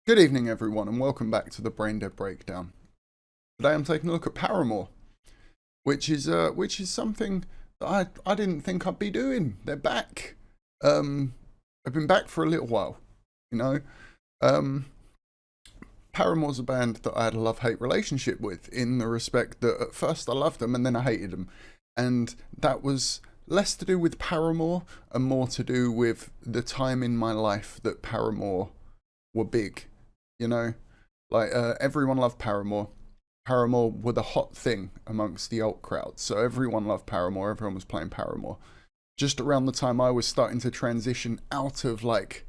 Good evening, everyone, and welcome back to the Brain Dead Breakdown. Today, I'm taking a look at Paramore, which is something that I didn't think I'd be doing. They're back. I've been back for a little while, you know. Paramore's a band that I had a love-hate relationship with, in the respect that at first I loved them and then I hated them, and that was less to do with Paramore and more to do with the time in my life that Paramore were big. You know, like everyone loved Paramore. Paramore were the hot thing amongst the alt crowd. So everyone loved Paramore. Everyone was playing Paramore. Just around the time I was starting to transition out of like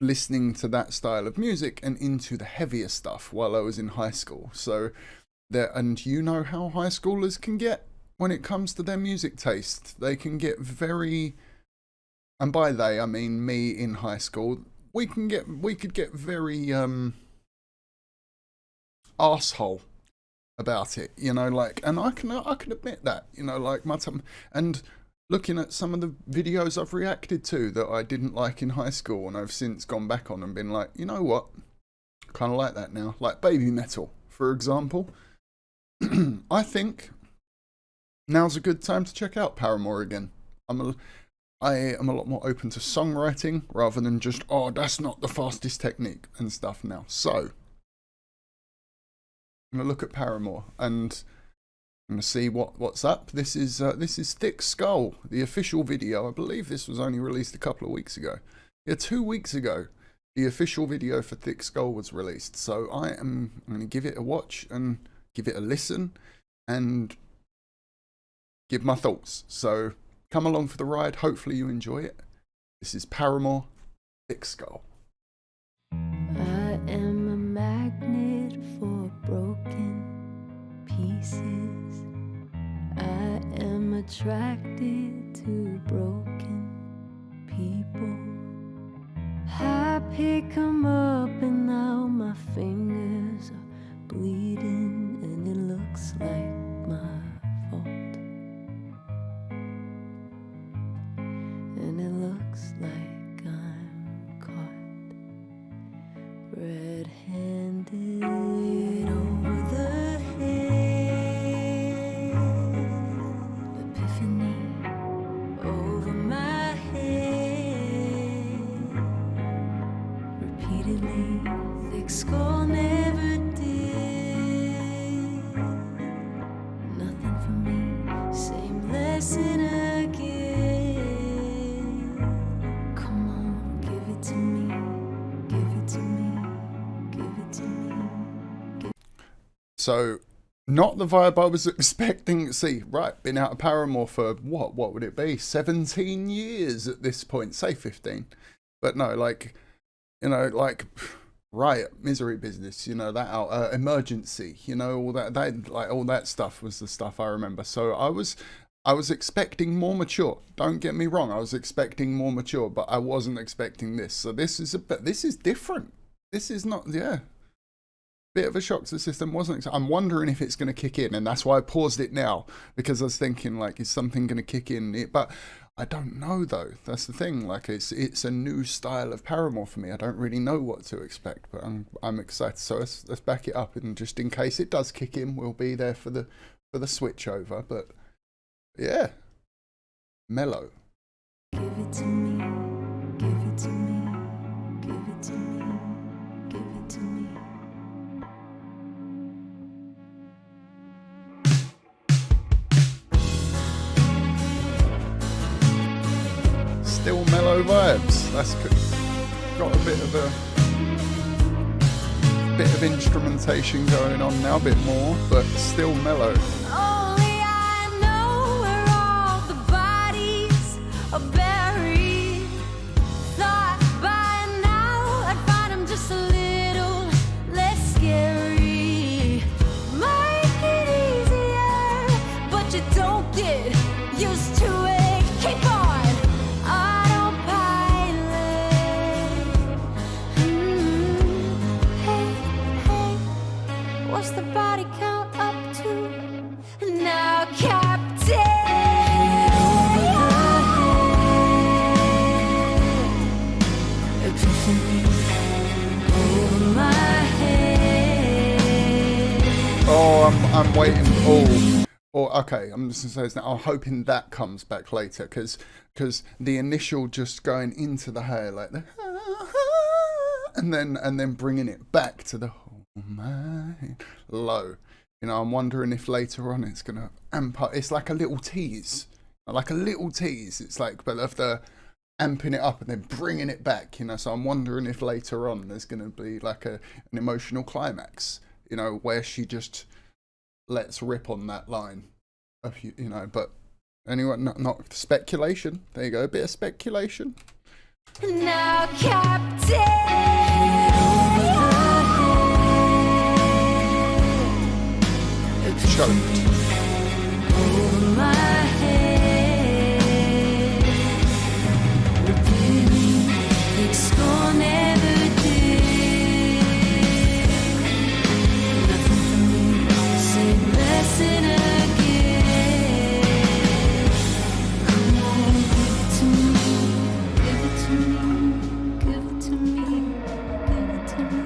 listening to that style of music and into the heavier stuff while I was in high school. So there, and you know how high schoolers can get when it comes to their music taste. They can get very, and by they I mean me in high school. We could get very arsehole about it, you know, like, and I can admit that, you know, like my time, and looking at some of the videos I've reacted to that I didn't like in high school, and I've since gone back on and been like, you know what, kind of like that now, like Baby Metal, for example. I think now's a good time to check out Paramore again. I am a lot more open to songwriting rather than just, oh, that's not the fastest technique and stuff now. So, I'm going to look at Paramore and I'm going to see what's up. This is Thick Skull, the official video. I believe this was only released a couple of weeks ago. Yeah, 2 weeks ago, the official video for Thick Skull was released. So I'm going to give it a watch and give it a listen and give my thoughts. So, come along for the ride. Hopefully you enjoy it. This is Paramore, Thick Skull. I am a magnet for broken pieces. I am attracted to broken people. I pick 'em up and now my fingers are bleeding and it looks like my fault. And it looks like I'm caught red-handed over the head. Epiphany over my head. Repeatedly, thick skull never did. Nothing for me, same lesson again. So, not the vibe I was expecting to see. Right, been out of Paramore for, what would it be? 17 years at this point. Say 15. But no, like, you know, like, Riot, Misery Business, you know, that out, Emergency, you know, all that, like, all that stuff was the stuff I remember. So I was expecting more mature. Don't get me wrong, I was expecting more mature, but I wasn't expecting this. So this is different. This is not, yeah. Bit of a shock to the system. I'm wondering if it's going to kick in, and that's why I paused it now, because I was thinking, like, is something going to kick in? But I don't know, though. That's the thing. Like, it's a new style of Paramore for me. I don't really know what to expect, but I'm excited. So let's back it up, and just in case it does kick in, we'll be there for the switch over. But yeah, mellow. Give it to me. Give it to me. Give it to me. Give it to me. Still mellow vibes. That's got a bit of instrumentation going on now, a bit more, but still mellow. Only I know where all the bodies are buried. Thought by now I'd find them just a little less scary. Make it easier, but you don't get used to it. Keep on. What's the body count up to? Now, Captain! Epiphany over I'm waiting. Oh, or okay, I'm just gonna say this now. I'm hoping that comes back later because the initial just going into the hair like the and then bringing it back to the oh my low. You know, I'm wondering if later on it's gonna amp up. It's like a little tease, like a little tease. It's like, but of the amping it up and then bringing it back. You know, so I'm wondering if later on there's gonna be like an emotional climax. You know, where she just lets rip on that line. You know, but anyway, not speculation. There you go, a bit of speculation. Now, Captain, Choked. over my head, repeating thick skull never did. Nothing for me, same lesson again. Come on, give it to me, give it to me, give it to me, give it to me.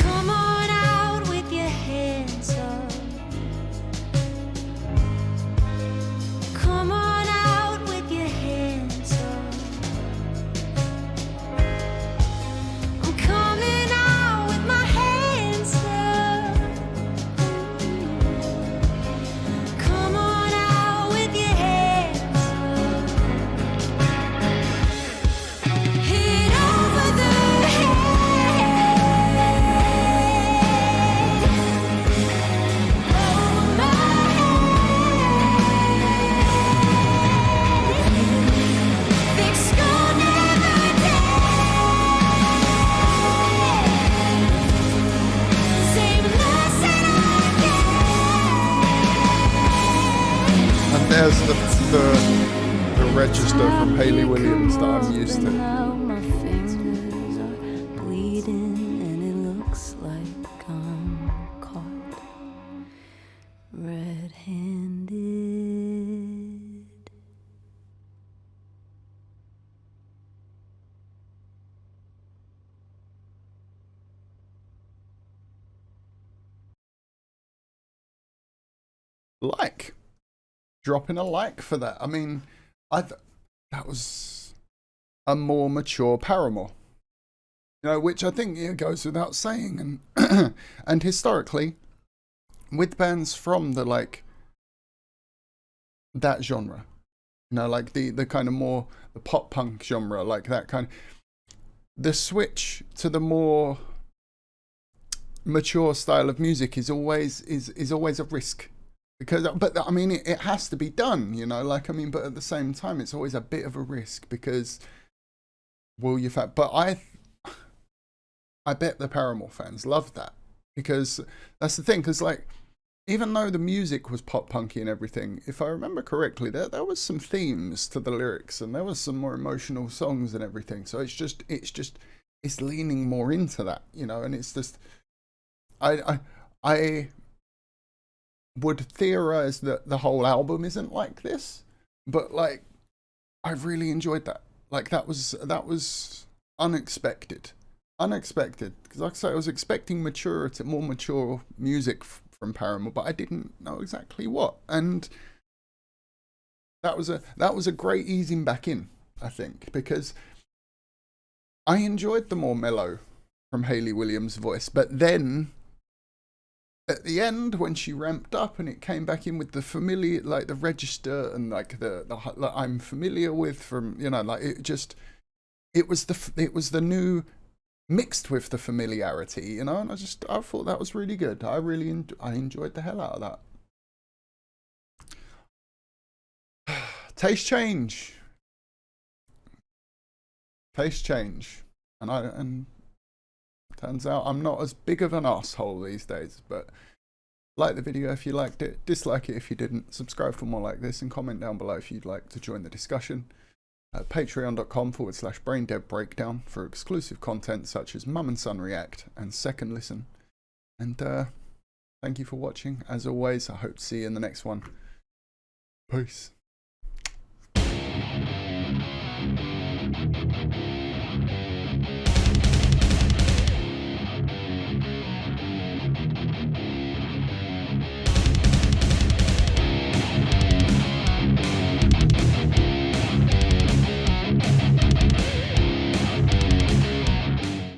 Come on out with your hands up. Come on out with your hands up. I'm coming out with my hands up. Come on out with your hands up. Hit over the And there's the register from Hayley Williams that I'm used to. Now my fingers are bleeding and it looks like I'm caught red-handed. Like, dropping a like for that. I mean, that was a more mature Paramore. You know, which I think it goes without saying, and and historically, with bands from the like that genre, you know, like the kind of more the pop punk genre, like that kind of, the switch to the more mature style of music is always a risk. Because, but I mean, it has to be done, you know, like, I mean, but at the same time, it's always a bit of a risk because, well, but I bet the Paramore fans love that because that's the thing. Because, like, even though the music was pop punky and everything, if I remember correctly, there was some themes to the lyrics and there was some more emotional songs and everything. So it's leaning more into that, you know, and it's just, I would theorize that the whole album isn't like this, but like I really enjoyed that. Like that was unexpected because like I say, I was expecting more mature music from Paramore, but I didn't know exactly what, and that was a great easing back in, I think, because I enjoyed the more mellow from Hayley Williams' voice, but then at the end, when she ramped up and it came back in with the familiar, like the register and like the like I'm familiar with from, you know, like it was the new mixed with the familiarity, you know, and I thought that was really good. I enjoyed the hell out of that. Taste change, and turns out I'm not as big of an asshole these days, but like the video if you liked it, dislike it if you didn't, subscribe for more like this, and comment down below if you'd like to join the discussion at patreon.com/braindeadbreakdown for exclusive content such as Mum and Son React and Second Listen. And Thank you for watching. As always, I hope to see you in the next one. Peace.